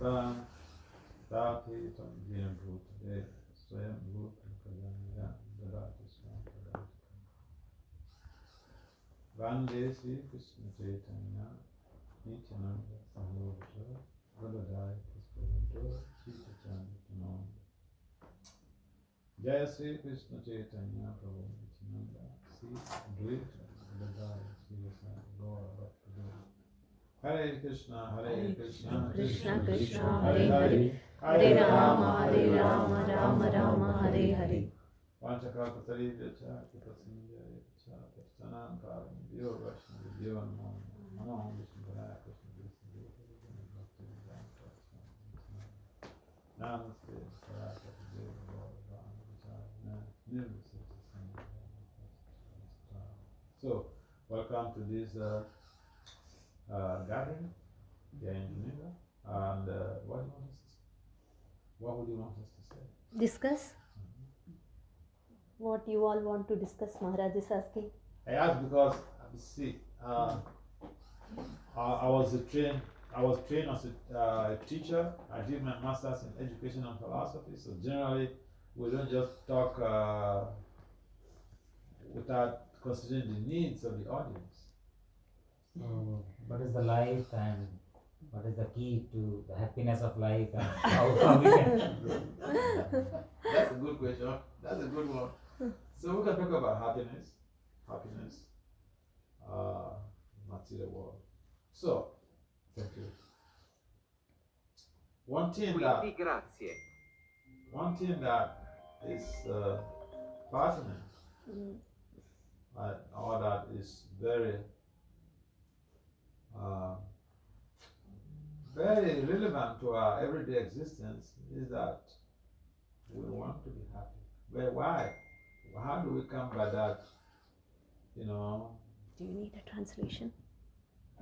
Tam Tati Tam Jnana Bhutale Swayam Bhutam Kadanya Dadati Swam Kadati Vande Sri Krishna Chaitanya Nityananda Sahovata Vadadai Puspavato Sri Chaitanya Jaya Sri Krishna Chaitanya Prabhu Nityananda Sri Advaita Vadadai Sri Vasai Gaura Bhakti Hare Krishna Krishna Krishna Hare Hare Hare Rama Rama Rama Hare Hare Vanchakapatarivacha Kipasindhyacha Pastanam Karam Diva Vaishnavi Diva Namo Vishnuvaraya Krishna Bhakti Namaste Saraswati Deva Gaura Nirvisita. So, welcome to this gathering here in Geneva. And what would you want us to say? Discuss what you all want to discuss. Maharaj is asking. I asked because see, I was trained as a teacher. I did my master's in education and philosophy. So generally, we don't just talk without considering the needs of the audience. What is the life and what is the key to the happiness of life and how we can... That's a good question. That's a good one. So we can talk about happiness, material world. So, thank you. One thing that is pertinent, or that is very very relevant to our everyday existence is that we want to be happy. But why? How do we come by that? You know. Do you need a translation?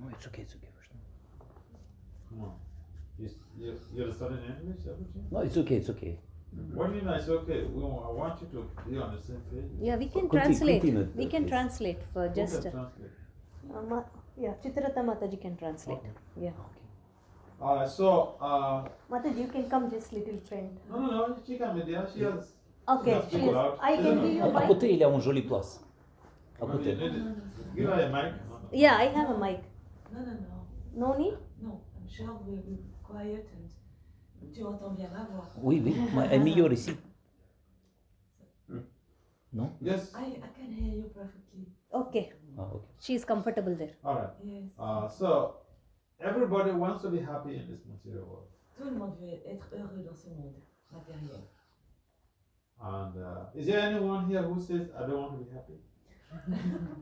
Oh, it's okay. Come on. You're studying English, everything? No, it's okay. What do you mean it's okay? I want you to be on the same page. Yeah, we can Continue, translate. continue, We can please. translate for Who just. can translate? Yeah, Chitrata Mataji can translate. Okay. Yeah. Alright, so Mataji, you can come just little friend. no, she can be there. She has. Okay, She she is. I can give you a À mic. côté, il a une jolie place. À Maybe côté. you need it. Give her a mic. Yeah, I have a mic. No. No need? No, I'm sure we'll be quiet and tu entends bien ma voix. Oui, elle est meilleure ici. Non? Yes. I can hear you perfectly. Okay. Ah, ok. She is comfortable there. Alright. Yes. So everybody wants to be happy in this material world. Tout le monde veut être heureux dans ce monde matériel. And is there anyone here who says, I don't want to be happy?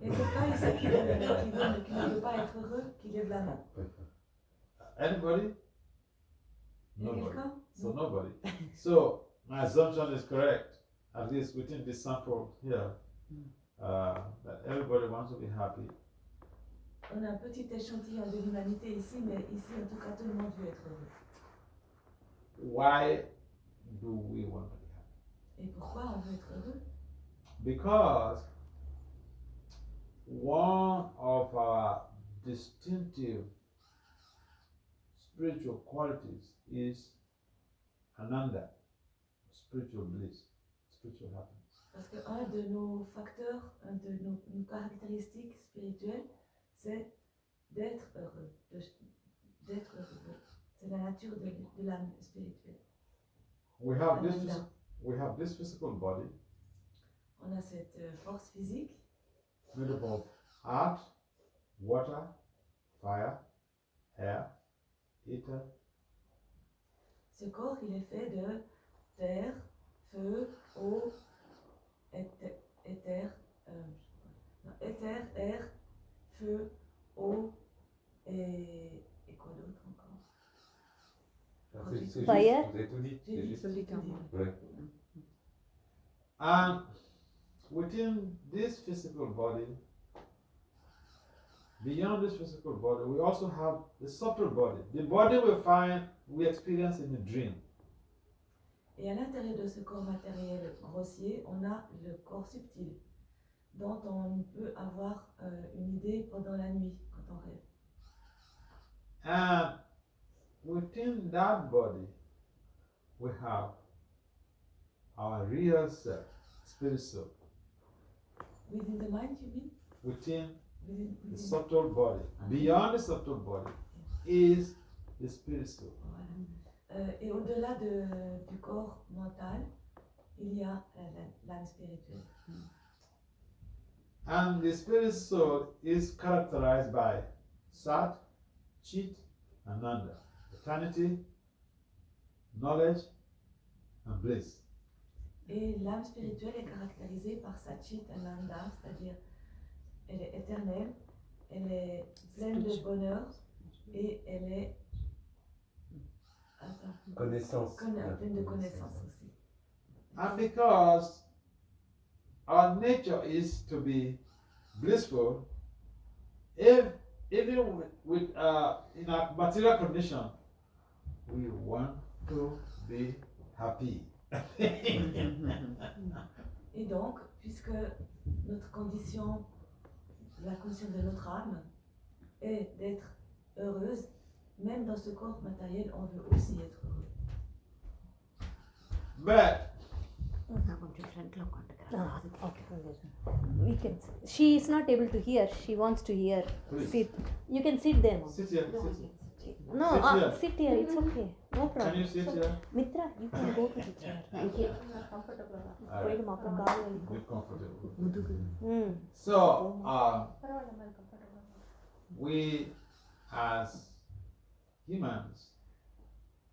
Et c'est pas ici qui ne veut pas être heureux, qui lève la main. Anybody? Il y a Nobody. quelqu'un? So nobody. So my assumption is correct, at least within this sample here, that everybody wants to be happy. On a un petit échantillon de l'humanité ici, mais ici en tout cas tout le monde veut être heureux. Why do we want to be happy? Et pourquoi on veut être heureux? Because one of our distinctive spiritual qualities is Ananda, spiritual bliss, spiritual happiness. Parce qu'un de nos facteurs, un de nos caractéristiques spirituelles, c'est d'être heureux. D'être heureux. C'est la nature de l'âme spirituelle. We have Ananda. this physical body On a cette force physique made up of earth, water, fire, air, ether. Ce corps, il est fait de terre, feu, eau, éther, air, feu, eau et quoi d'autre encore? C'est Fire. juste, vous avez tout dit. J'ai C'est dit juste. tout dit. Ouais. And within this physical body, beyond this physical body, we also have the subtle body. The body we experience in a dream. Et à l'intérieur de ce corps matériel grossier, on a le corps subtil, dont on peut avoir une idée pendant la nuit, quand on rêve. And within in that body, we have our real self, spirit soul. Within the mind, you mean? Within Within the subtle body, beyond the subtle body, is the spirit soul. Voilà. Et au-delà du corps mental, il y a l'âme spirituelle. And the spirit soul is characterized by Sat, Chit, and Nanda, eternity, knowledge, and bliss. Et l'âme spirituelle est caractérisée par sa Chit Ananda, c'est-à-dire elle est éternelle, elle est pleine de bonheur et elle est Connaissance. pleine de connaissances aussi. And because our nature is to be blissful, even with in our material condition, we want to be happy. Et donc, puisque notre condition, la condition de notre âme est d'être heureuse, même dans ce corps matériel, on veut aussi être heureux. But We can. She is not able to hear. She wants to hear. Please. Sit. You can sit there, Mom. sit here, sit here. No, Sit here. sit here. It's okay. No Can problem. you sit here? Mitra, you can go to the chair. Okay. Alright, Poidum, appa kaal vali. be comfortable. Hmm. So, we as humans,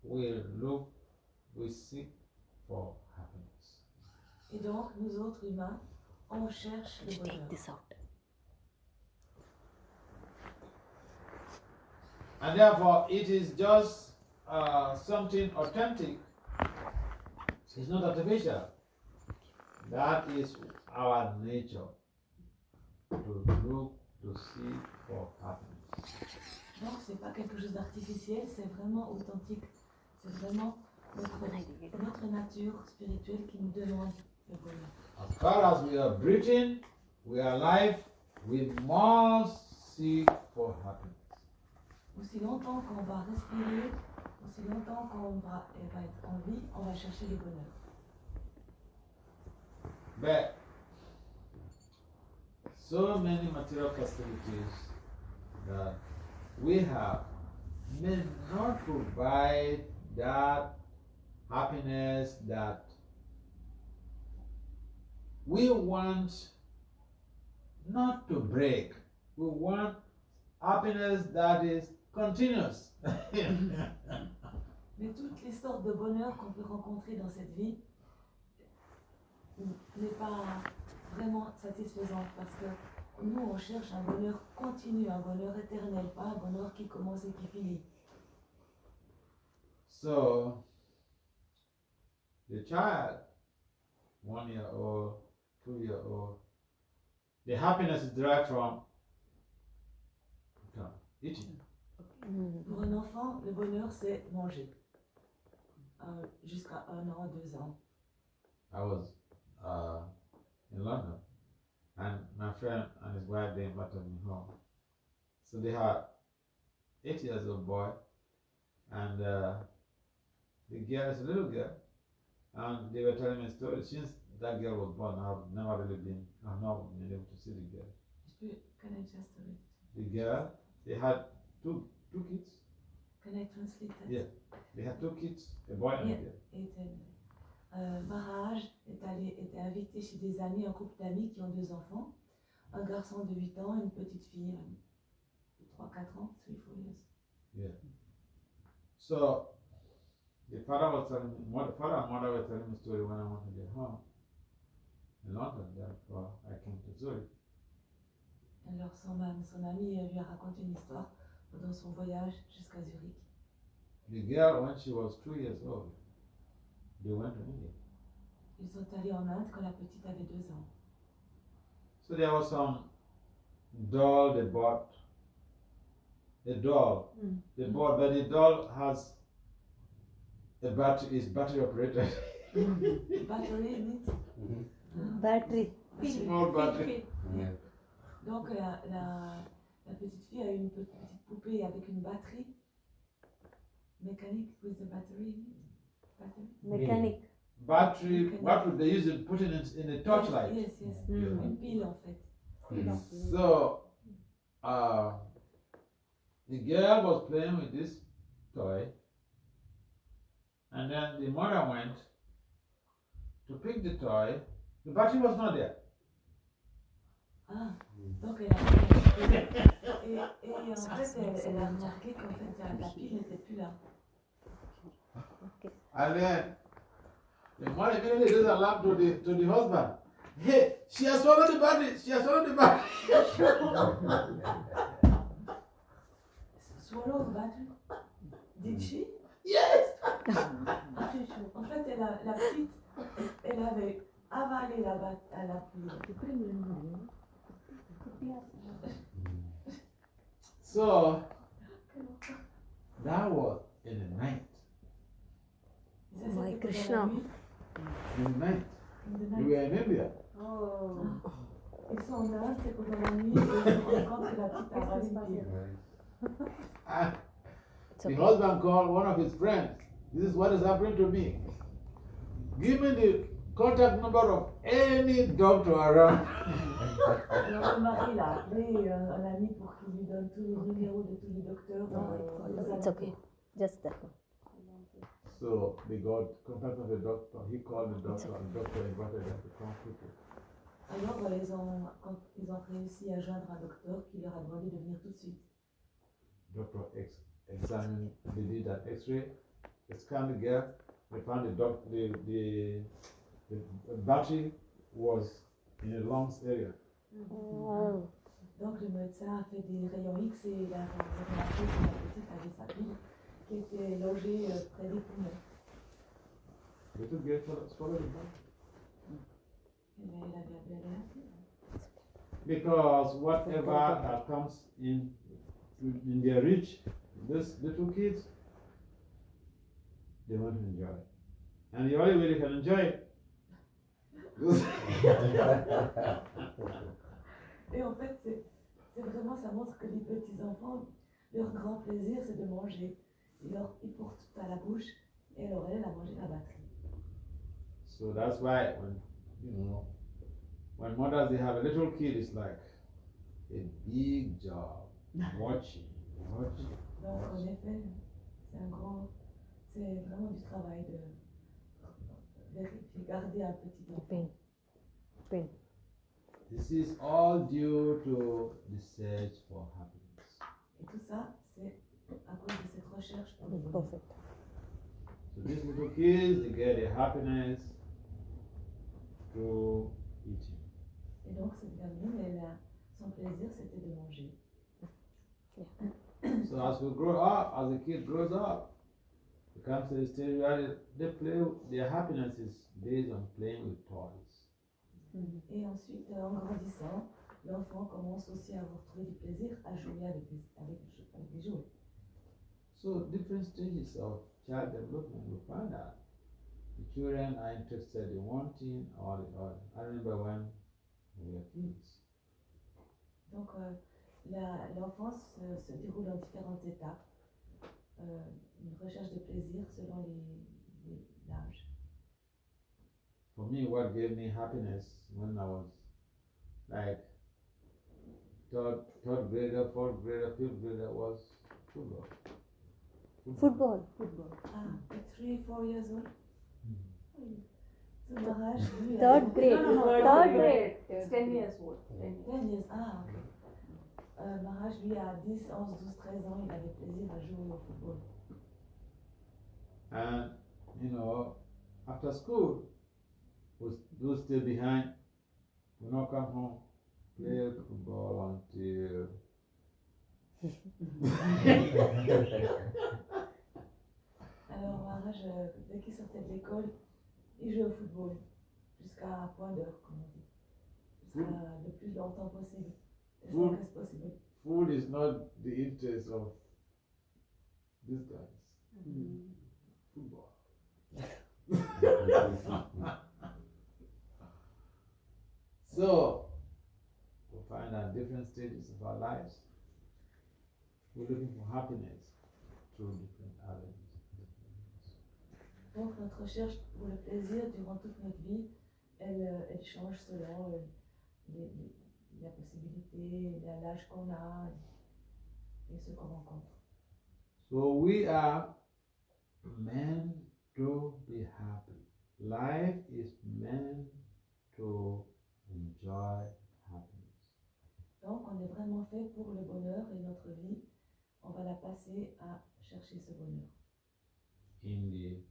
we seek for happiness. Et donc, nous autres humains, on cherche le Take bonheur. this out. And therefore, it is just something authentic. It's not artificial. That is our nature, to look, to seek for happiness. Donc, c'est pas quelque chose d'artificiel, c'est vraiment authentique. C'est vraiment notre nature spirituelle qui nous demande le bonheur. As far as we are breathing, we are alive, we must seek for happiness. Aussi longtemps qu'on va respirer, aussi longtemps qu'on va être en vie, on va chercher le bonheur. But so many material facilities that we have may not provide that happiness that we want not to break. We want happiness that is continuous. Mais toutes les sortes de bonheur qu'on peut rencontrer dans cette vie n'est pas vraiment satisfaisante parce que nous on cherche un bonheur continu, un bonheur éternel, pas un bonheur qui commence et qui finit. So, the child, 1 year old, 2 year old, the happiness is derived from eating. Pour un enfant, le bonheur c'est manger. Jusqu'à 1 an, 2 ans. I was in London, and my friend and his wife, they invited me home. So they had 8 years old boy, and the girl is a little girl, and they were telling me a story. Since that girl was born, I've not been able to see the girl. Can I just read? The girl, they had two kids. Can I translate that? Yeah, they had 2 kids, a boy and a Yeah. girl. Maharaja était invité chez des amis, un couple d'amis qui ont 2 enfants, un garçon de 8 ans et une petite fille de 3-4 ans, 3-4 years. Yeah. So the father was telling me, father and mother were telling me a story when I wanted to get home in London. Therefore, I came to Zurich. Alors son ami lui a raconté une histoire pendant son voyage jusqu'à Zurich. The girl, when she was 2 years old, they went to India. Ils sont allés en Inde quand la petite avait 2 ans. So there was some doll they bought. A doll. They bought, but the doll has a battery, is battery operated. Battery means Battery. Small battery. Yeah. Donc la petite fille a une petite poupée avec une batterie, Mechanic with the battery in it. Battery. Mechanic. Battery, what would they use it, put it in a torchlight? Yes, yes. Mm. Une pile en fait. So, the girl was playing with this toy, and then the mother went to pick the toy. The battery was not there. Ah, donc et en fait, elle a remarqué qu'en fait, la pile n'était plus là. And then the mother immediately raised alarm to the husband. Hey, she has swallowed the battery. She has swallowed the battery. Swallow the battery? Did she? Yes. En fait, la petite, elle avait avalé la pile. So that was in the night. Ça, My c'était Krishna. pendant la nuit. In the night. In the We night. were in India. Oh. Ils sont en Inde, c'est pendant la nuit, et ils se rendent compte que la petite a avalé une pile. And It's the okay. husband called one of his friends. This is what is happening to me. Give me the contact number of any doctor around. Alors le mari l'a appelé un ami pour qu'il lui donne tous les numéros de tous les docteurs. It's okay. Just that one. So they got contact of the doctor. He called the doctor, and the doctor invited them to come quickly. Alors ils ont réussi à joindre un docteur qui leur a demandé de venir tout de suite. Doctor examined, they did an X-ray, they scanned the gap. They found the battery was in the lungs area. Oh. Donc le médecin a fait des rayons X et il a remarqué que la petite avait sa pile qui était logée près des poumons. Little girl swallowed the battery. Elle avait avalé. Because whatever that comes in their reach, these little kids, they want to enjoy it. And the only way they can enjoy it Et en fait, c'est vraiment, ça montre que les petits enfants, leur grand plaisir, c'est de manger. Ils portent tout à la bouche et alors elle a mangé la batterie. So that's why when mothers they have a little kid, it's like a big job watching. Donc en effet, c'est vraiment du travail de vérifier, garder un petit enfant. Pain. This is all due to the search for happiness. Et tout ça, c'est à cause de cette recherche pour le bonheur. Perfect. So these little kids, they get their happiness through eating. Et donc cette gamine, son plaisir, c'était de manger. So as we grow up, as the kid grows up, it comes to the stage where they play. Their happiness is based on playing with toys. Et ensuite, en grandissant, l'enfant commence aussi à avoir trouvé du plaisir à jouer avec des jouets. So different stages of child development, we find out the children are interested in one thing or the other. I remember when we were kids. Donc, l'enfance se déroule en différentes étapes. Une recherche de plaisir selon l'âge. For me, what gave me happiness when I was like third grader, fourth grader, fifth grader was football. Football. Ah, 3-4 years old? So Maharaj, lui, Third grade. Third grade. It's 10 years old. 10 years, ah, ok. Maharaj, lui, à 10, 11, 12, 13 ans, il avait plaisir à jouer au football. And after school, those stay behind, will not come home, play football until Alors Maharaj, dès qu'il sortait de l'école, il jouait au football jusqu'à un point d'heure, comme on dit. Jusqu'à le plus longtemps possible. As long as possible. food is not the interest of these guys. Football. So, we find out different stages of our lives. We're looking for happiness through different avenues. Donc notre recherche pour le plaisir durant toute notre vie, elle change selon la possibilité, l'âge qu'on a et ce qu'on rencontre. So we are meant to be happy. Life is meant to enjoy happiness. Donc on est vraiment fait pour le bonheur et notre vie, on va la passer à chercher ce bonheur. In the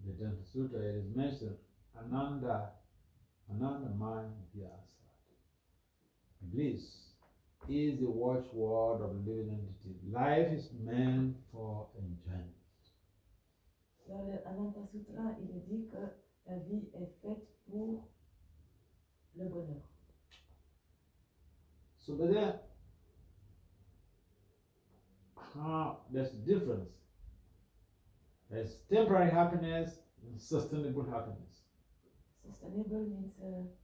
Vedanta Sutra, it is mentioned Ananda Maya Vyasa. Bliss is the watchword of the living entity. Life is meant for enjoyment. Dans le Ananta Sutra, il est dit que la vie est faite pour le bonheur. So, but then, there's a difference. There's temporary happiness and sustainable happiness. Sustainable means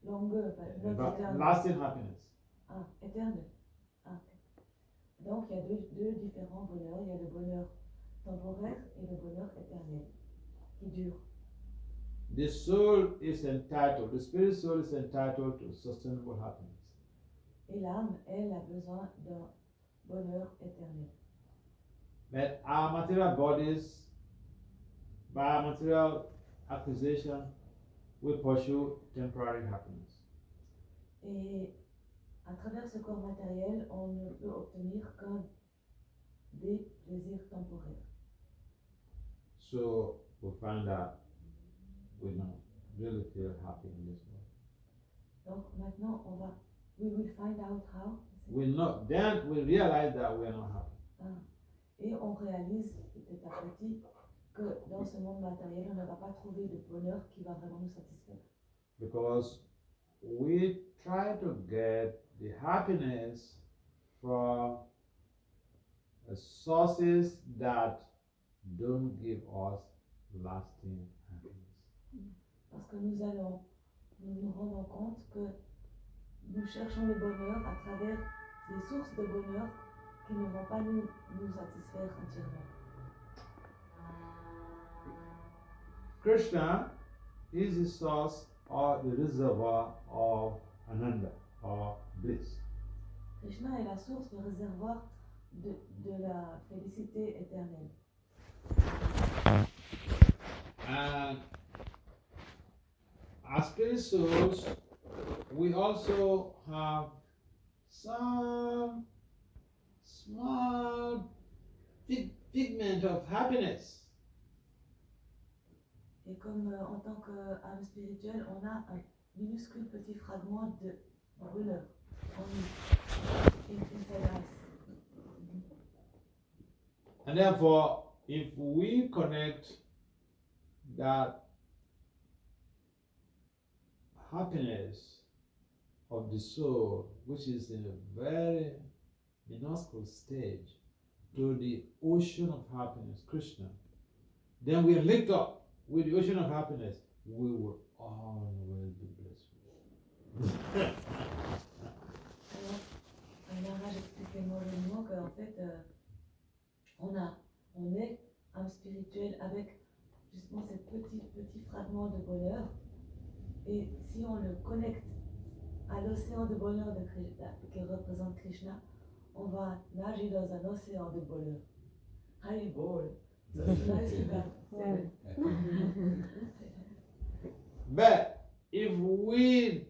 longer, but not But eternal. lasting happiness. Ah, éternel. Ah, ok. Donc il y a deux différents bonheurs. Il y a le bonheur temporaire et le bonheur éternel, qui dure. The soul is entitled, the spirit soul is entitled to sustainable happiness. Et l'âme, elle, a besoin d'un bonheur éternel. But our material bodies, by our material acquisition, we pursue temporary happiness. Et à travers ce corps matériel, on ne peut obtenir que des plaisirs temporaires. So we find that we don't really feel happy in this world. Donc maintenant, we will find out how. Then we realize that we are not happy. Et on réalise petit à petit que dans ce monde matériel, on ne va pas trouver de bonheur qui va vraiment nous satisfaire. Because we try to get the happiness from sources that don't give us lasting happiness. Parce que nous nous rendons compte que nous cherchons le bonheur à travers des sources de bonheur qui ne vont pas nous satisfaire entièrement. Krishna is the source or the reservoir of Ananda or bliss. Krishna est la source, le réservoir de la félicité éternelle. And as spirit souls, we also have some small pigment of happiness. Et comme en tant qu'âme spirituelle, on a un minuscule petit fragment de bonheur en nous, inside us. And therefore, if we connect that happiness of the soul, which is in a very minuscule stage, to the ocean of happiness, Krishna, then we are linked up with the ocean of happiness. We will always be blissful. Alors, Maharaja expliquait moralement qu'en fait, on est âme spirituelle avec justement ce petit fragment de bonheur. Et si on le connecte à l'océan de bonheur de Krishna, qui représente Krishna, on va nager dans un océan de bonheur. Haribol. So it's nice to have said it. But if we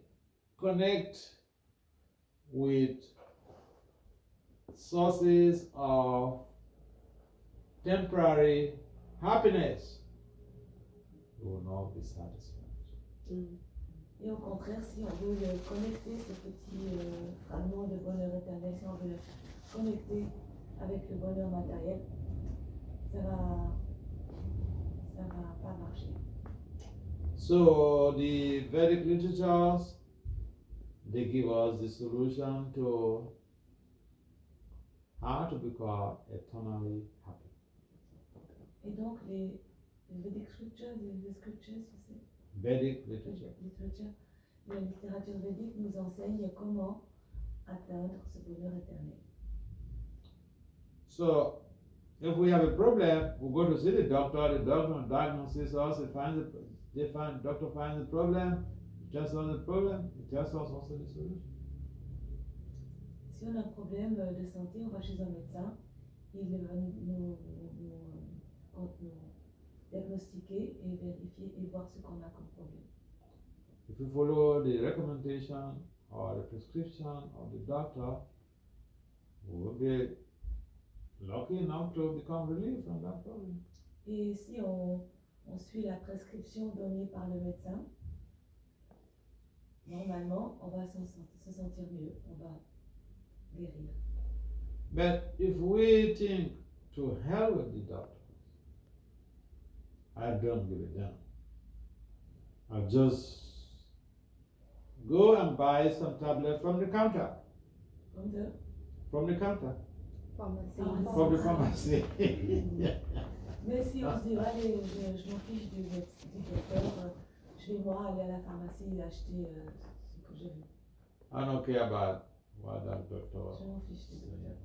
connect with sources of temporary happiness, we will not be satisfied. Et au contraire, si on veut le connecter, ce petit fragment de bonheur éternel, si on veut le connecter avec le bonheur matériel, ça va pas marcher. So the Vedic literatures, they give us the solution to how to become eternally happy. Et donc les Vedic scriptures, les scriptures, tu sais, Vedic literature. la littérature védique nous enseigne comment atteindre ce bonheur éternel. So If we have a problem, we go to see the doctor diagnoses us, doctor finds the problem, tells us the problem, he tells us also the solution. Si on a un problème de santé, on va chez un médecin, il va nous diagnostiquer et vérifier et voir ce qu'on a comme problème. If we follow the recommendation or the prescription of the doctor, we will be lucky enough to become relieved from that problem. Et si on suit la prescription donnée par le médecin, normalement, on va se sentir mieux, on va guérir. But if we think to hell with the doctor, I don't give a damn. I'll just go and buy some tablets from the counter. From the counter. Pharmacy. From the pharmacy. Mais si on se dit, allez, je m'en fiche du docteur, je vais moi aller à la pharmacie et acheter ce que je veux. I don't care about what that doctor Je m'en fiche du says. docteur.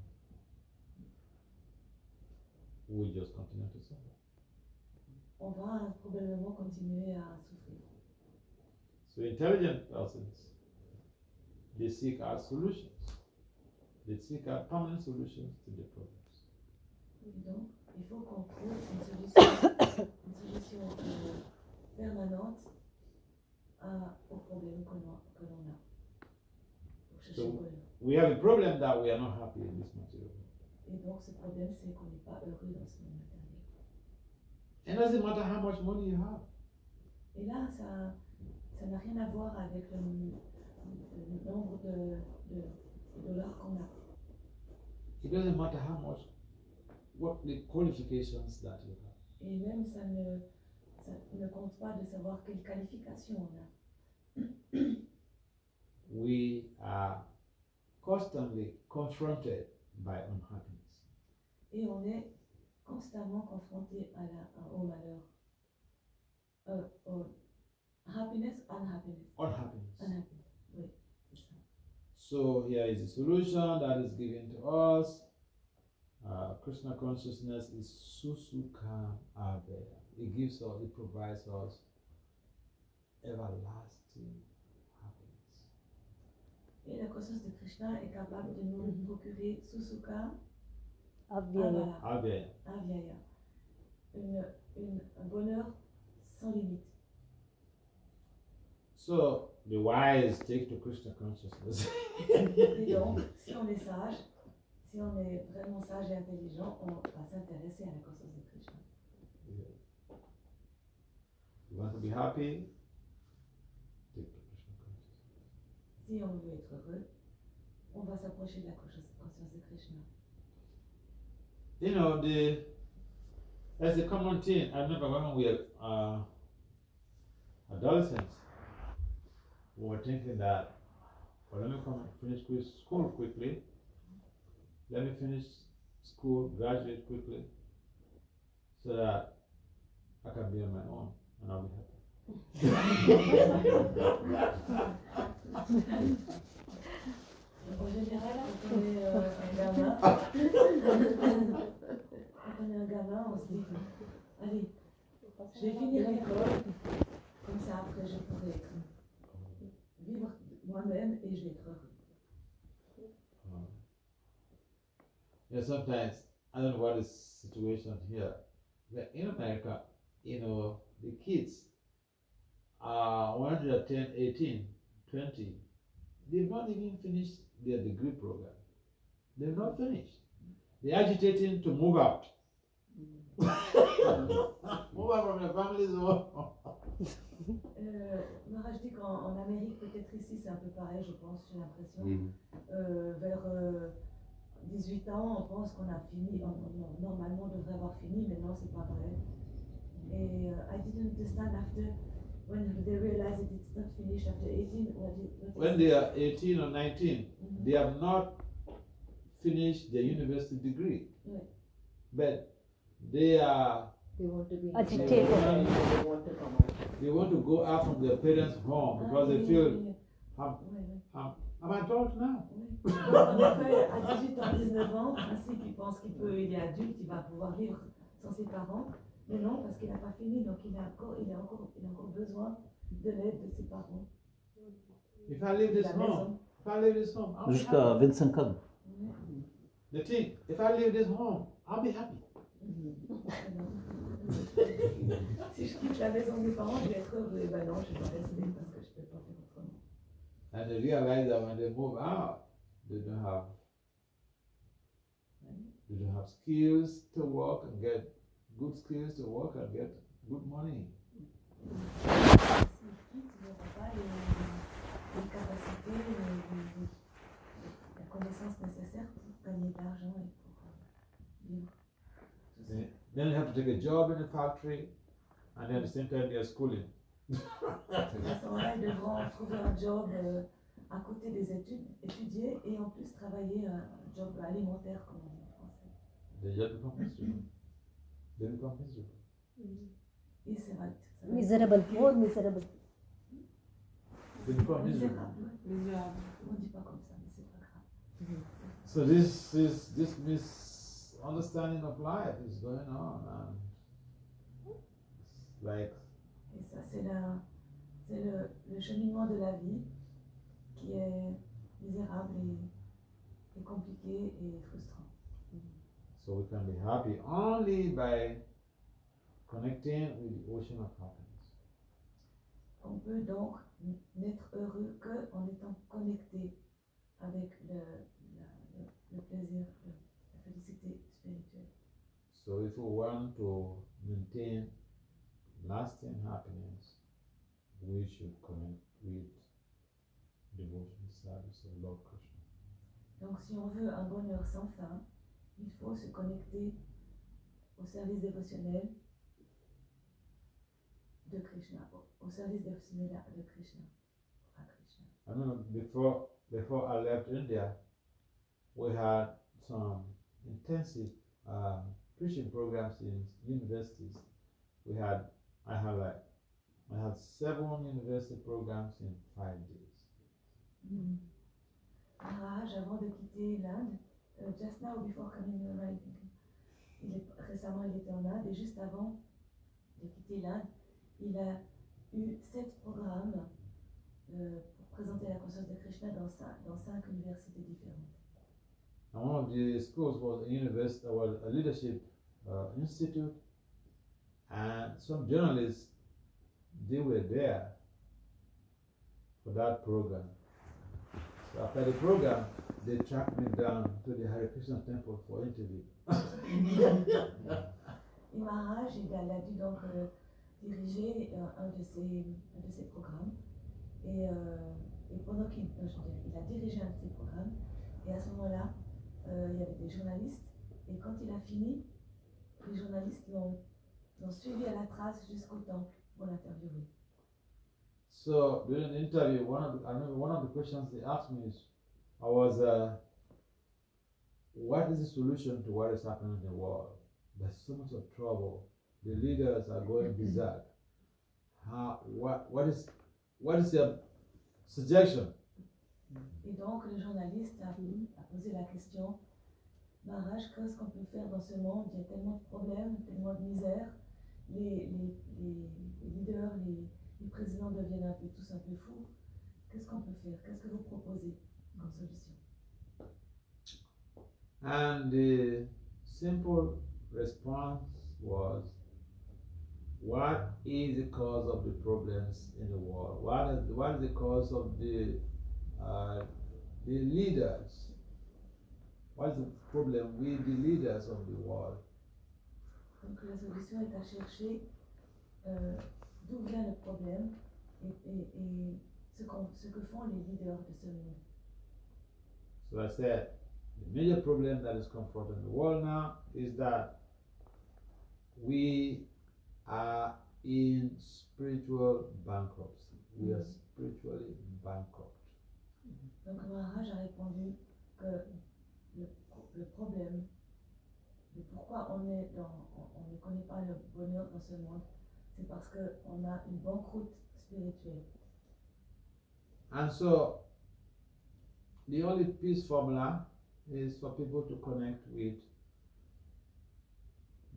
We just continue to suffer. On va probablement continuer à souffrir. So intelligent persons, they seek out solutions. They seek out permanent solutions to their problems. Et donc, il faut qu'on trouve une solution permanente aux problèmes que l'on a. Pour chercher So- le bonheur. We have a problem that we are not happy in this material world. Et donc, ce problème, c'est qu'on n'est pas heureux dans ce monde matériel. It doesn't matter how much money you have. Et là, ça n'a rien à voir avec le nombre de dollars qu'on a. It doesn't matter how much, what the qualifications that you have. Et même, ça ne compte pas de savoir quelle qualification on a. We are constantly confronted by unhappiness. Et on est constamment confronté au malheur. Au happiness, unhappiness. Unhappiness. Unhappiness, oui, c'est ça. So here is a solution that is given to us. Krishna consciousness is Susukha Abhaya. It gives us, it provides us everlasting happiness. Et la conscience de Krishna est capable de nous procurer Susukha Avyaya. Abhaya. Avyaya. Un bonheur sans limite. So the wise take to Krishna consciousness. Et donc, si on est sage, si on est vraiment sage et intelligent, on va s'intéresser à la conscience de Krishna. You want to be happy? Take to Krishna consciousness. Si on veut être heureux, on va s'approcher de la conscience de Krishna. You know, there's a common thing. I remember when we were adolescents, we were thinking that, well, let me come and finish school quickly. Let me finish school, graduate quickly, so that I can be on my own and I'll be happy. En général, quand on est un gamin, on se dit, allez, je vais finir l'école, comme ça après je pourrai vivre moi-même et je vais être heureux. Yeah, sometimes, I don't know what is the situation here, but in America, you know, the kids are 110, 18, 20, they've not even finished their degree program. They've not finished. They're agitating to move out. Move out from their families. Maharaj dit qu'en Amérique, peut-être ici c'est un peu pareil, je pense, j'ai l'impression. Vers 18 ans, on pense qu'on a fini, normalement on devrait avoir fini, mais non, c'est pas vrai. Et I didn't understand after, when they realize that it's not finished after 18, When they are 18 or 19, they have not finished their university degree. Ouais. But they are They want to be Agitated. They want to come out. they want to go out from their parents' home because they feel, Ouais, ouais. I'm adult now. Oui. en effet, à 18 ans, 19 ans, en principe, il est adulte, il va pouvoir vivre sans ses parents. Mais non, parce qu'il n'a pas fini, donc il a encore besoin de l'aide de ses parents. If I leave De this la home, maison. if I leave this home, I'll be Jusqu'à happy. 25 ans. The thing, if I leave this home, I'll be happy. Si je quitte la maison des parents, je vais être heureux. Et ben non, je dois rester parce que je ne peux pas faire autrement. And they realize that when they move out, they don't have skills to work and get good skills to work and get good money. S'ils quittent, ils n'auront pas les capacités, la connaissance nécessaire pour gagner de l'argent et pour vivre. Tout ça. Then they have to take a job in the factory, and then at the same time they are schooling. À ce moment-là, ils devront trouver un job à côté des études, étudier et en plus travailler un job alimentaire, comme on dit en français. They just become miserable. They become miserable. Et c'est vrai. Miserable, more miserable. They become miserable. Misérable. On ne dit pas comme ça, mais c'est pas grave. So this misunderstanding of life is going on, and it's like Et ça, c'est le cheminement de la vie qui est misérable et compliqué et frustrant. so we can be happy only by connecting with the ocean of happiness. On peut donc n'être heureux qu'en étant connecté avec le plaisir, la félicité spirituelle. So if we want to maintain lasting happiness, we should connect with devotion service of Lord Krishna. Donc si on veut un bonheur sans fin, il faut se connecter au service dévotionnel de Krishna, au service dévotionnel de Krishna, à Krishna. I remember before I left India, we had some intensive preaching programs in universities. I had 7 university programs in 5 days. Maharaja, avant de quitter l'Inde, just now before coming here, I think, récemment il était en Inde et juste avant de quitter l'Inde, il a eu 7 programmes pour présenter la conscience de Krishna dans 5 universités différentes. And one of the schools was a leadership institute, and some journalists, they were there for that program. So after the program, they tracked me down to the Hare Krishna temple for interview. Et Maharaj, il a dû donc diriger un de ces programmes. Et pendant qu'il a dirigé un de ces programmes, et à ce moment-là, il y avait des journalistes. Et quand il a fini, les journalistes l'ont suivi à la trace jusqu'au temple pour l'interviewer. So during the interview, I remember one of the questions they asked me was, what is the solution to what is happening in the world? There's so much of trouble. The leaders are going berserk. What is your suggestion? Et donc le journaliste a posé la question, Maharaj, qu'est-ce qu'on peut faire dans ce monde? Il y a tellement de problèmes, tellement de misère. Les leaders, les présidents deviennent tous un peu fous. Qu'est-ce qu'on peut faire? Qu'est-ce que vous proposez comme solution? And the simple response was, what is the cause of the problems in the world? What is the cause of the leaders? What is the problem with the leaders of the world? Donc la solution est à chercher d'où vient le problème et ce que font les leaders de ce monde. So I said, the major problem that is confronting the world now is that we are in spiritual bankruptcy. We are spiritually bankrupt. Donc Maharaj a répondu que le problème de pourquoi on ne connaît pas le bonheur dans ce monde, c'est parce qu'on a une banqueroute spirituelle. And so the only peace formula is for people to connect with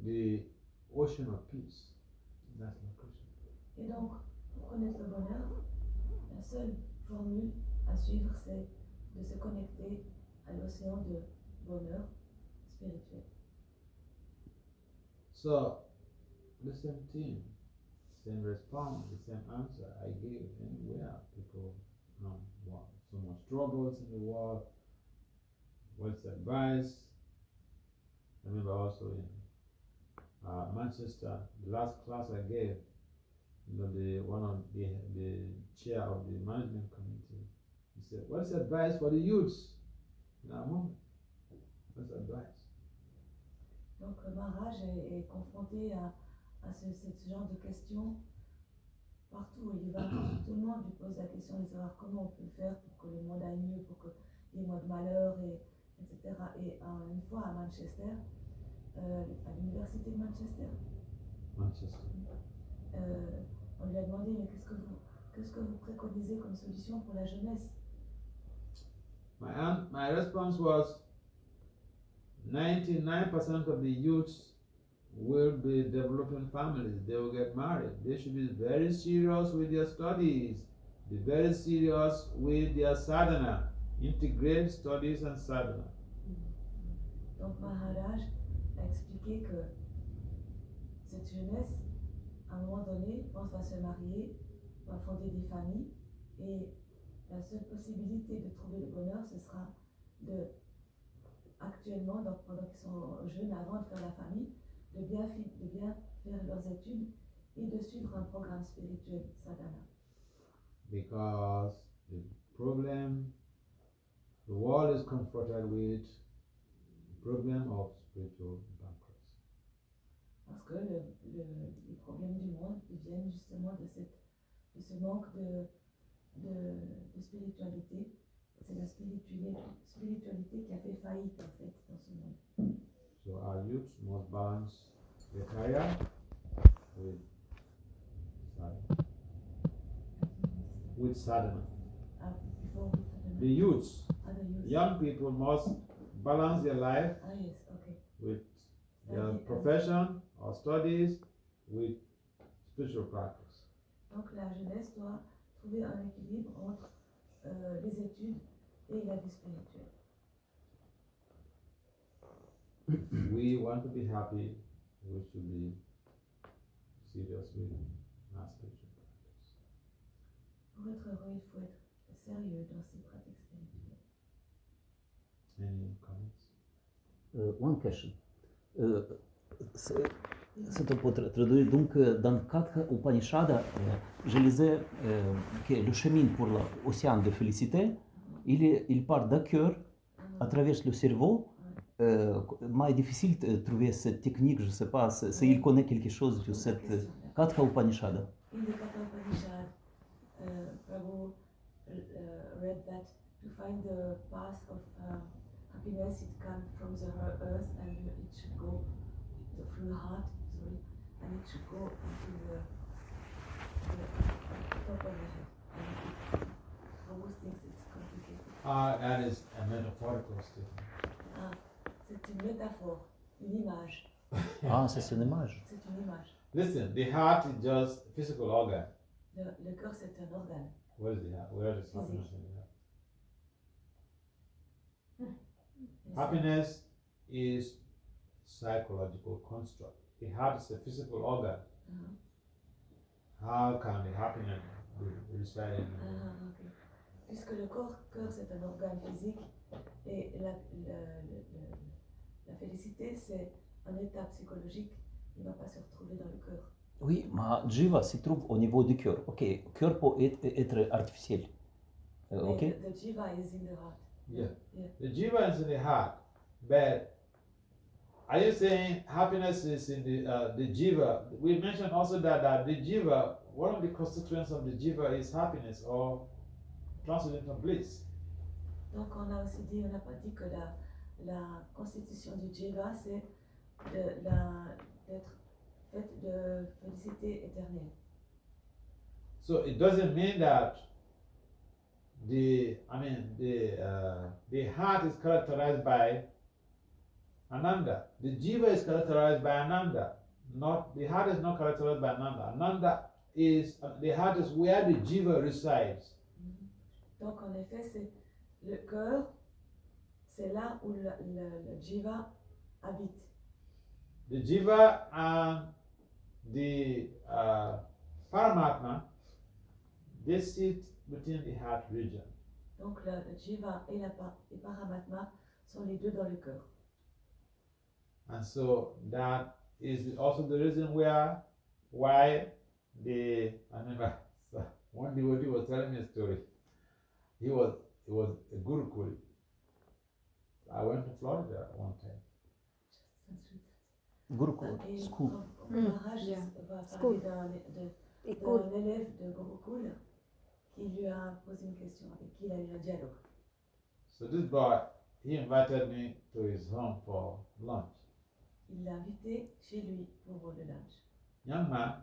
the ocean of peace. That's my question. Et donc, pour connaître le bonheur, la seule formule à suivre, c'est de se connecter à l'océan de bonheur spirituel. So, the same thing, same response, the same answer I gave anywhere. People want so much struggles in the world. What's the advice? I remember also in Manchester, the last class I gave, one of the chair of the management committee, he said, "What's the advice for the youths in our movement? What's the advice?" Donc, Maharaja est confronté à ce genre de questions partout où il va. Tout le monde lui pose la question de savoir comment on peut faire pour que le monde aille mieux, pour qu'il y ait moins de malheur, etc. Et une fois à Manchester, à l'université de Manchester, on lui a demandé, mais qu'est-ce que vous préconisez comme solution pour la jeunesse? My response was 99% of the youths will be developing families. They will get married. They should be very serious with their studies. Be very serious with their sadhana. Integrate studies and sadhana. Donc Maharaj a expliqué que cette jeunesse, à un moment donné, va se marier, va fonder des familles, et la seule possibilité de trouver le bonheur, ce sera actuellement, donc pendant qu'ils sont jeunes, avant de faire la famille, de bien faire leurs études et de suivre un programme spirituel, sadhana. Because the problem the world is confronted with the problem of spiritual bankruptcy. Parce que les problèmes du monde viennent justement de ce manque de spiritualité. C'est la spiritualité qui a fait faillite en fait dans ce monde. So our youth must balance the career with sadhana. With sadhana. Before The youths, other youth. young people must balance their life Yes, okay. with their profession or studies with spiritual practice. Donc la jeunesse doit trouver un équilibre entre les études et la vie spirituelle. We want to be happy, we should be serious with our spiritual practice. Pour être heureux, il faut être sérieux dans ses pratiques spirituelles. Any comments? One question. C'est pour traduire, donc dans quatre Upanishads, je lisais que le chemin pour l'océan de félicité, il part d'un cœur à travers le cerveau. Mais difficile de trouver cette technique, je ne sais pas si il connaît quelque chose de cette quatre Upanishads. In the Katha Upanishad, Prabhu read that to find the path of happiness, it comes from the earth and it should go through the heart, and it should go into the top of the head. And Prabhu thinks it's complicated. That is a metaphorical statement. C'est une métaphore, une image. Ah, c'est une image. C'est une image. Listen, the heart is just a physical organ. Le cœur, c'est un organe. Where is the heart? Where is happiness in the heart? Happiness is psychological construct. The heart is a physical organ. How can the happiness be residing in the heart? Okay. Puisque le cœur c'est un organe physique et la félicité c'est un état psychologique, il ne va pas se retrouver dans le cœur. Oui, mais jiva se trouve au niveau du cœur. Ok, cœur peut être artificiel. Ok. The jiva is in the heart. Yeah. The jiva is in the heart, but are you saying happiness is in the jiva? We mentioned also that the jiva, one of the constituents of the jiva is happiness or transcendental bliss. Donc on a aussi dit, on n'a pas dit que la constitution du jiva c'est d'être faite de félicité éternelle. So it doesn't mean that the heart is characterized by Ananda. The jiva is characterized by Ananda. Not the heart is not characterized by Ananda. Ananda is the heart is where the jiva resides. Donc en effet, c'est le cœur, c'est là où le jiva habite. The jiva and the Paramatma, they sit within the heart region. Donc le jiva et et Paramatma sont les deux dans le cœur. And so that is also the reason why I remember one devotee was telling me a story. He was a Gurukul. I went to Florida one time. Gurukul, Et school. Maharaj Yeah. va School. parler École. d'un élève de Gurukul qui lui a posé une question, avec qui il a eu un dialogue. So this boy, he invited me to his home for lunch. Il l'a invité chez lui pour le lunch. Young man,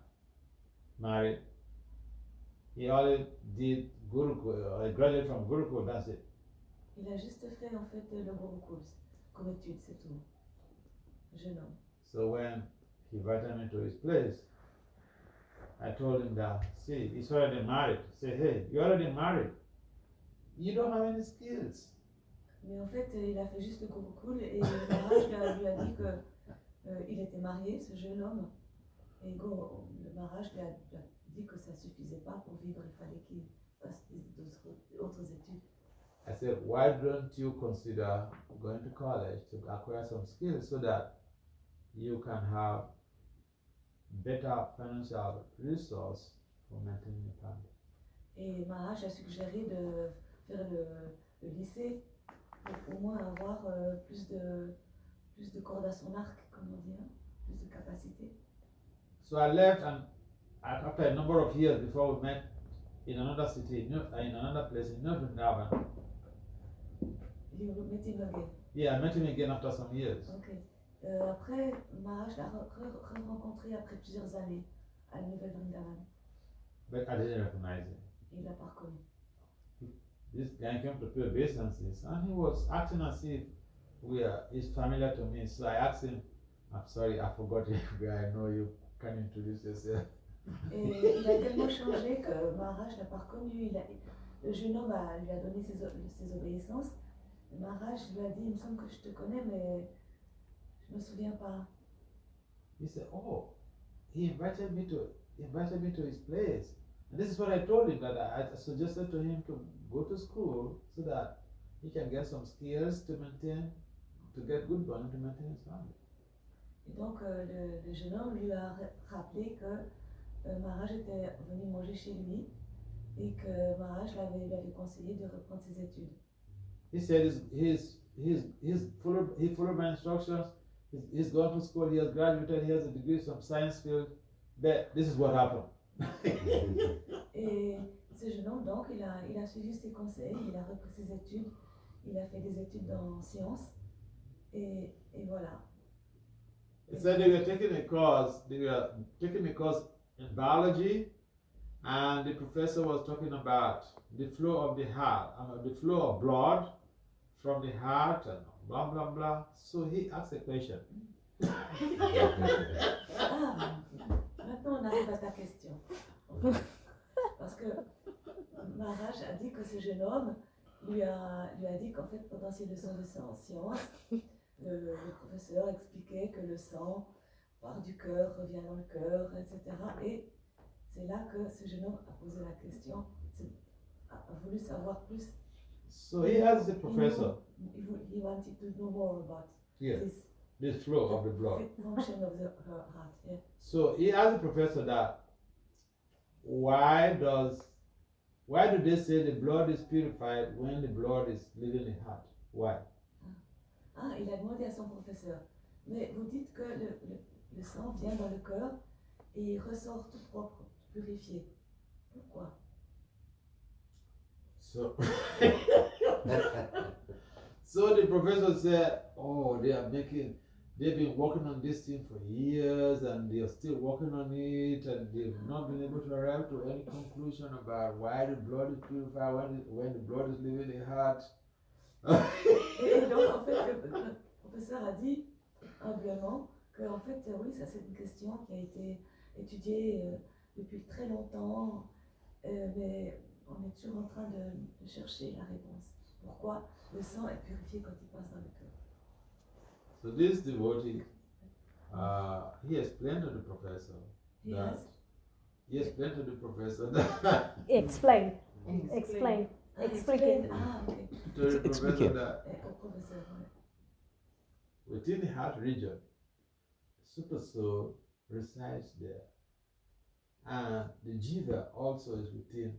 married. He only did Gurukul, graduated from Gurukul, that's it. Il a juste fait en fait le Gurukul comme étude, c'est tout. Jeune homme. So when he invited me to his place, I told him that, see, he's already married. Say, hey, you're already married. You don't have any skills. Mais en fait, il a fait juste le Gurukul et Maharaj lui a dit que il était marié, ce jeune homme. Et le Maharaj lui a dit que ça ne suffisait pas pour vivre, il fallait qu'il fasse d'autres études. I said, why don't you consider going to college to acquire some skills so that you can have better financial resource for maintaining your family? Et Maharaj a suggéré de faire le lycée pour au moins avoir plus de cordes à son arc, comme on dit, hein, plus de capacité. So I left, and after a number of years before we met in another city, in another place in New Vrindavan. Il met him again. Yeah, I met him again after some years. Ok. Après, Maharaj l'a rencontré après plusieurs années à Nouvelle Vrindavan. But I didn't recognize him. Il l'a pas reconnu. This guy came to pay obeisances, and he was acting as if he's familiar to me. So I asked him, I'm sorry, I forgot where I know you. Can you introduce yourself? Et il a tellement changé que Maharaj l'a pas reconnu. Le jeune homme lui a donné ses obéissances. Et Maharaj lui a dit, il me semble que je te connais, mais je me souviens pas. He said, oh, he invited me to his place. And this is what I told him, that I suggested to him to go to school so that he can get some skills to get good money to maintain his family. Et donc le jeune homme lui a rappelé que Maharaj était venu manger chez lui et que Maharaj lui avait conseillé de reprendre ses études. He said he followed my instructions. He's gone to school. He has graduated. He has a degree from science field. But this is what happened. Et ce jeune homme, donc, il a suivi ses conseils, il a repris ses études, il a fait des études en sciences, et voilà. He said they were taking a course in biology, and the professor was talking about the flow of the heart, the flow of blood from the heart, and blah blah blah. So he asked a question. Ah, maintenant on arrive à ta question. Parce que Maharaj a dit que ce jeune homme lui a dit qu'en fait, pendant ses leçons de sciences, le professeur expliquait que le sang part du cœur, revient dans le cœur, etc. Et c'est là que ce jeune homme a posé la question, a voulu savoir plus. So he asked the professor. He wanted to know more about this flow of the blood. Function of the heart. Yeah. So he asked the professor that why do they say the blood is purified when the blood is leaving the heart? Why? Ah, il a demandé à son professeur, mais vous dites que le sang vient dans le cœur et il ressort tout propre, tout purifié. Pourquoi? So, so the professor said, oh, they are making they've been working on this thing for years and they're still working on it and they've not been able to arrive to any conclusion about why the blood is purified, when the blood is leaving the heart. Et donc, en fait, le professeur a dit humblement que, en fait, oui, ça c'est une question qui a été étudiée depuis très longtemps, mais on est toujours en train de chercher la réponse. Pourquoi le sang est purifié quand il passe dans le cœur? So this devotee, he explained to the professor that Explain. Explain. Expliquer. Ah, ok. to the professor Expliquer. that Au professeur, ouais. within the heart region, super soul resides there, and the jiva also is within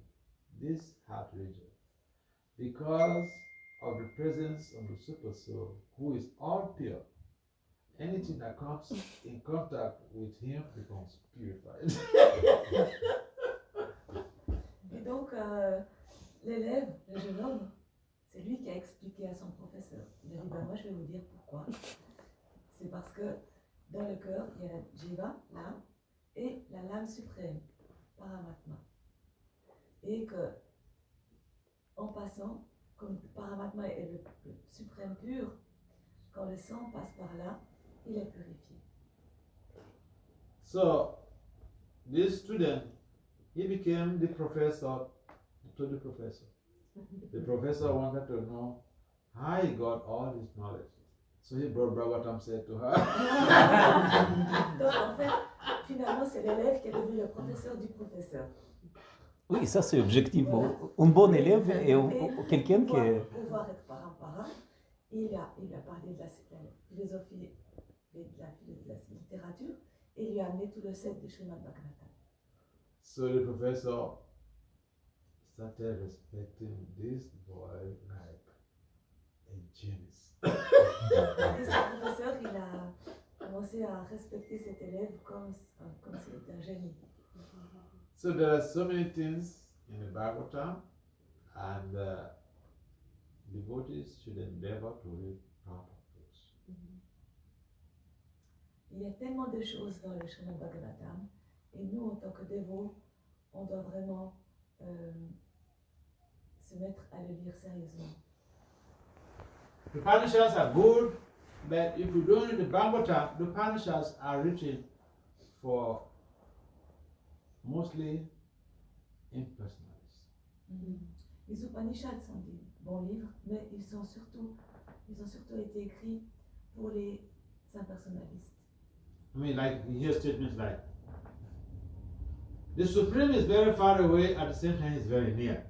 this heart region, because of the presence of the super soul, who is all pure. Anything that comes in contact with him becomes purified. Et donc, l'élève, le jeune homme, c'est lui qui a expliqué à son professeur. Il a dit, ben, moi je vais vous dire pourquoi. C'est parce que dans le cœur, il y a la jiva, l'âme, et la lame suprême, Paramatma. Et que, en passant, comme Paramatma est le suprême pur, quand le sang passe par là, il est purifié. So, this student, he became the professor to the professor. The professor wanted to know how he got all this knowledge. So he brought Bhagavatam said to her. Donc en fait, finalement, c'est l'élève qui est devenu le professeur du professeur. Oui, ça c'est objectif. Un bon élève et quelqu'un qui est... Pour pouvoir être parent, il a parlé de la philosophie et de la littérature et il lui a amené tout le set de Srimad Bhagavatam. So the professor started respecting this boy like a genius. Et ce professeur, il a commencé à respecter cet élève comme s'il était un génie. So there are so many things in the Bhagavatam, and devotees should endeavor to read part of those. Il y a tellement de choses dans le Srimad Bhagavatam et nous, en tant que dévots, on doit vraiment se mettre à le lire sérieusement. The Upanishads are good, but if you don't read the Bhagavatam, the Upanishads are written for mostly impersonalists. Les Upanishads sont des bons livres, mais ils ont surtout été écrits pour les impersonnalistes. I mean, like you hear statements like, the Supreme is very far away, at the same time he's very near.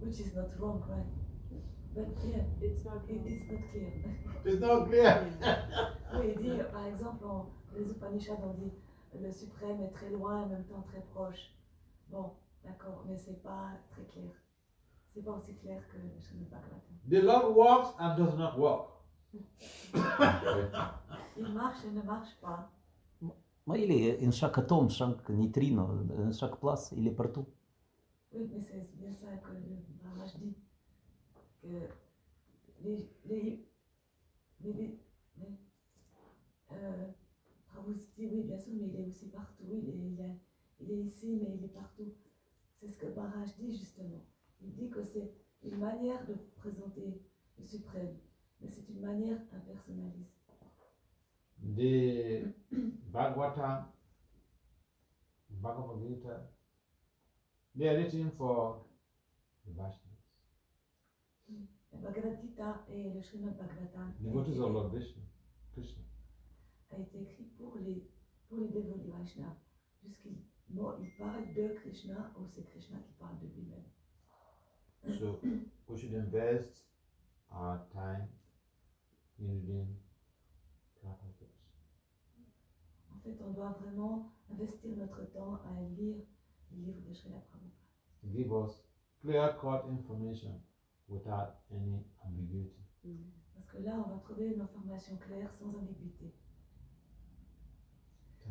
Which is not wrong, right? But yeah, it's not clear. It's not clear. Oui, il dit, par exemple, les Upanishads ont dit le suprême est très loin et en même temps très proche. Bon, d'accord, mais c'est pas très clair. C'est pas aussi clair que le Srimad Bhagavatam. The Lord walks and does not walk. Il marche et ne marche pas. Mais il est en chaque atome, chaque neutrino, en chaque place, il est partout. Oui, mais c'est bien ça que le Maharaja dit. Que Prabhu dit, oui, bien sûr, mais il est aussi partout. Il est ici, mais il est partout. C'est ce que Maharaja dit justement. Il dit que c'est une manière de présenter le suprême, mais c'est une manière impersonnaliste. The Bhagavatam, Bhagavad Gita, they are written for the Vaishnavas. Le Bhagavad Gita et le Srimad Bhagavatam Devotees of Lord Krishna. a été écrit pour les dévots du Vaishnava, puisqu'il parle de Krishna ou c'est Krishna qui parle de lui-même. So we should invest our time in reading part of those. En fait, on doit vraiment investir notre temps à lire les livres de Srila Prabhupada. To give us clear-cut information without any ambiguity. Parce que là, on va trouver une information claire sans ambiguïté.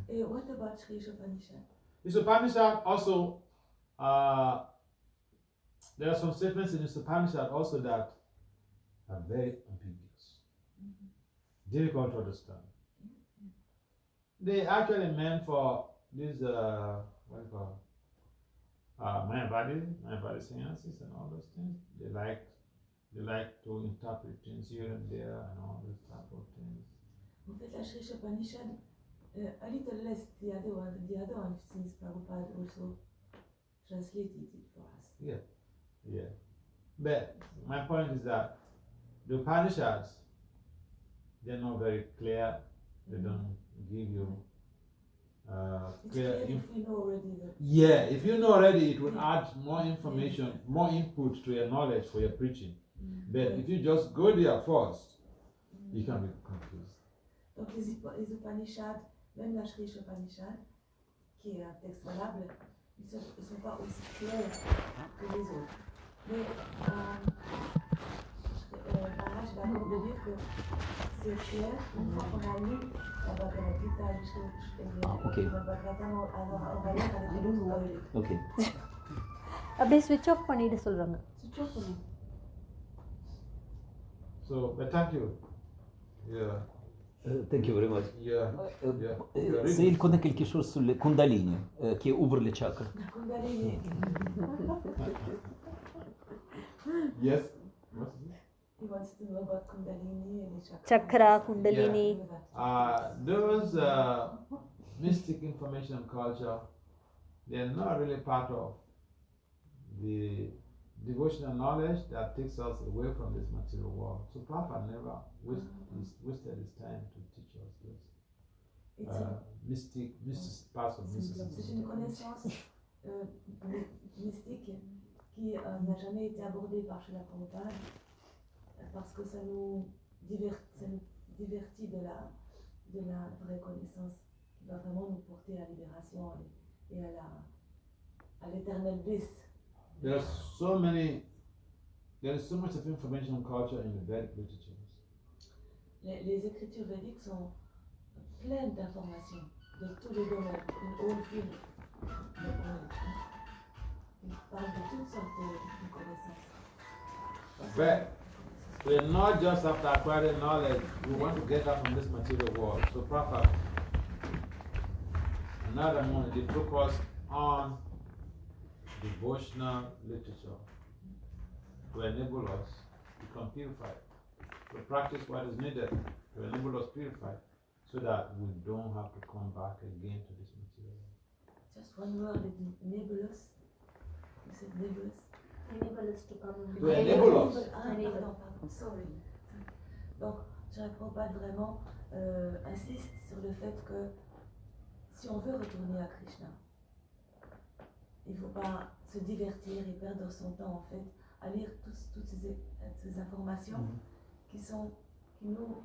Et what about Sri Upanishad? This Upanishad also, there are some statements in this Upanishad also that are very ambiguous, difficult to understand. They actually meant for this what do you call mind body sciences and all those things. They like to interpret things here and there and all those type of things. En fait, la Sri Upanishad, a little less the other one since Prabhupada also translated it for us. Yeah. But my point is that the Upanishads, they're not very clear. They don't give you It's clear clear if we know already that. Yeah, if you know already, it will add more information, more input to your knowledge for your preaching. But if you just go there first, you can be confused. Donc les Upanishads, même la Sri Upanishad, qui est un texte valable, ils sont pas aussi clairs que les autres. Mais Maharaja est d'accord de dire que c'est clair une fois qu'on a lu la Bhagavad Gita Okay. le Bhagavatam, alors on va lire avec les autres. Okay. அப்படியே ஸ்விட்ச் ஆஃப் பண்ணிட்டு சொல்றாங்க. C'est toujours comme So, but thank you. Yeah. Thank you very much. Yeah. Se il connaît quelque chose sur le Kundalini, qui ouvre les chakras. Kundalini. Yes. What's it? He wants to know about Kundalini and the chakra. Chakra kundalini. Those mystic information culture, they're not really part of the devotional knowledge that takes us away from this material world. So Prabhupada never wasted his time to teach us this. Mystic parts of C'est mysticism. une connaissance mystique qui n'a jamais été abordée par Srila Prabhupada parce que ça nous divertit de la vraie connaissance qui va vraiment nous porter à la libération et à l'éternel bliss. There is so much of information culture in the Vedic literatures. Les écritures védiques sont pleines d'informations de tous les domaines, une whole field de knowledge. Ils parlent de toutes sortes de connaissances. But we're not just after acquiring knowledge, we want to get out from this material world. So Prabhupada, another one, they focus on devotional literature to enable us to become purified, to practice what is needed to enable us purified, so that we don't have to come back again to this material. Just one word, enable us. You said enable us? Enable us to come. To enable us. Pardon, sorry. Donc, Srila Prabhupada vraiment insiste sur le fait que si on veut retourner à Krishna, il ne faut pas se divertir et perdre son temps en fait à lire toutes ces informations qui nous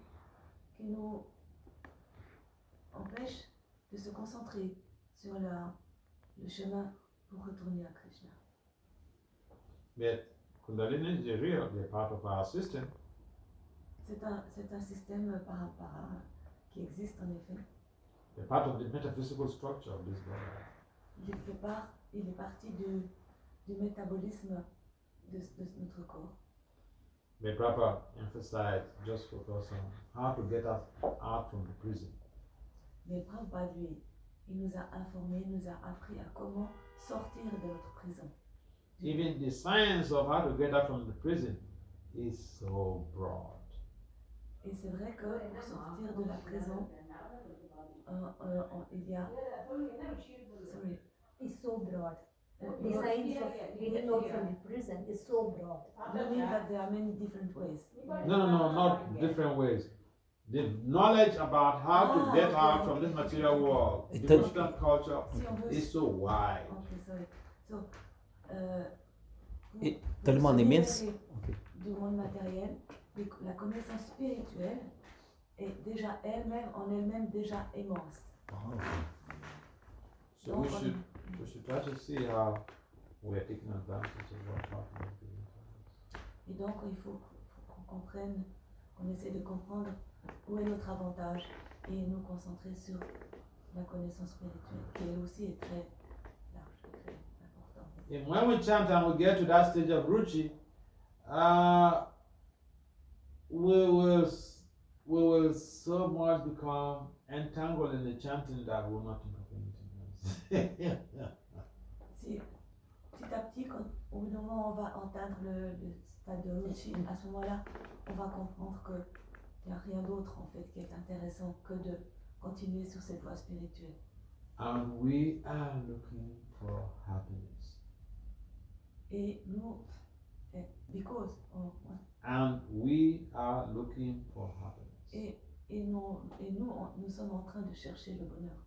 empêchent de se concentrer sur le chemin pour retourner à Krishna. But Kundalini is real, they're part of our system. C'est un système qui existe en effet. They're part of the metaphysical structure of this body. Il est parti du métabolisme de notre corps. But Prabhupada emphasized just focus on how to get us out from the prison. Mais Prabhupada, lui, il nous a informés, nous a appris à comment sortir de notre prison. Even the science of how to get out from the prison is so broad. Et c'est vrai que pour sortir de la prison, il y a... Sorry. Is so broad. The science of getting out from the prison is so broad. Meaning that there are many different ways. No, not different ways. The knowledge about how to get out from this material world, devotional culture, is so wide. Okay, sorry. So, Et tellement immense. du monde matériel, la connaissance spirituelle est déjà en elle-même déjà immense. So we should try to see how we are taking advantage of what Prabhupada is doing. Et donc il faut qu'on comprenne, qu'on essaie de comprendre où est notre avantage et nous concentrer sur la connaissance spirituelle, qui elle aussi est très large et très importante. And when we chant and we get to that stage of ruchi, we will so much become entangled in the chanting that we will not think of anything else. Si petit à petit, au bout d'un moment on va atteindre le stade de Ruchi, à ce moment-là, on va comprendre qu'il n'y a rien d'autre en fait qui est intéressant que de continuer sur cette voie spirituelle. And we are looking for happiness. Et nous, because, And we are looking for happiness. et nous sommes en train de chercher le bonheur.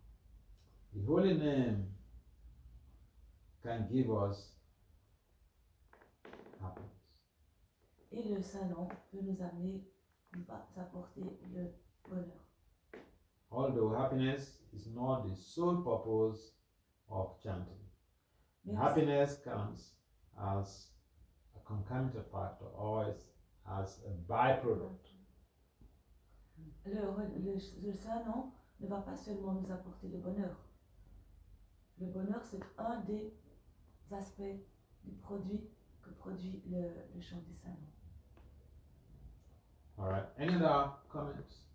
The Holy Name can give us happiness. Et le Saint-Nom peut nous amener, nous apporter le bonheur. Although happiness is not the sole purpose of chanting. Même Happiness comes as a concomitant factor or as a byproduct. Le Saint-Nom ne va pas seulement nous apporter le bonheur. Le bonheur, c'est un des aspects du produit que produit le chant du Saint-Nom. All right. Any other comments?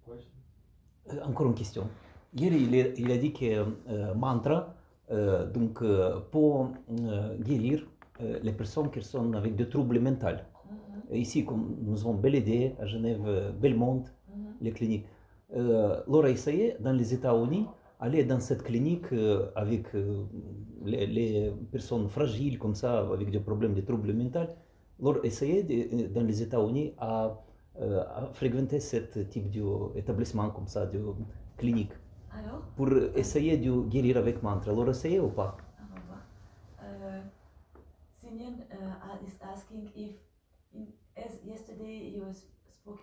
Questions? Encore une question. Ieri il a dit que mantra peut guérir les personnes qui sont avec des troubles mentaux. Et ici, comme nous avons belle idée, à Genève, Belmont, les cliniques. Laura essayé dans les États-Unis aller dans cette clinique avec les personnes fragiles comme ça, avec des problèmes de troubles mentaux. Laura essayé dans les États-Unis à fréquenter ce type d'établissement comme ça, de clinique. Alors, pour essayer de guérir avec mantra. Laura essayé ou pas? on va voir. Simeon is asking if, as yesterday you spoke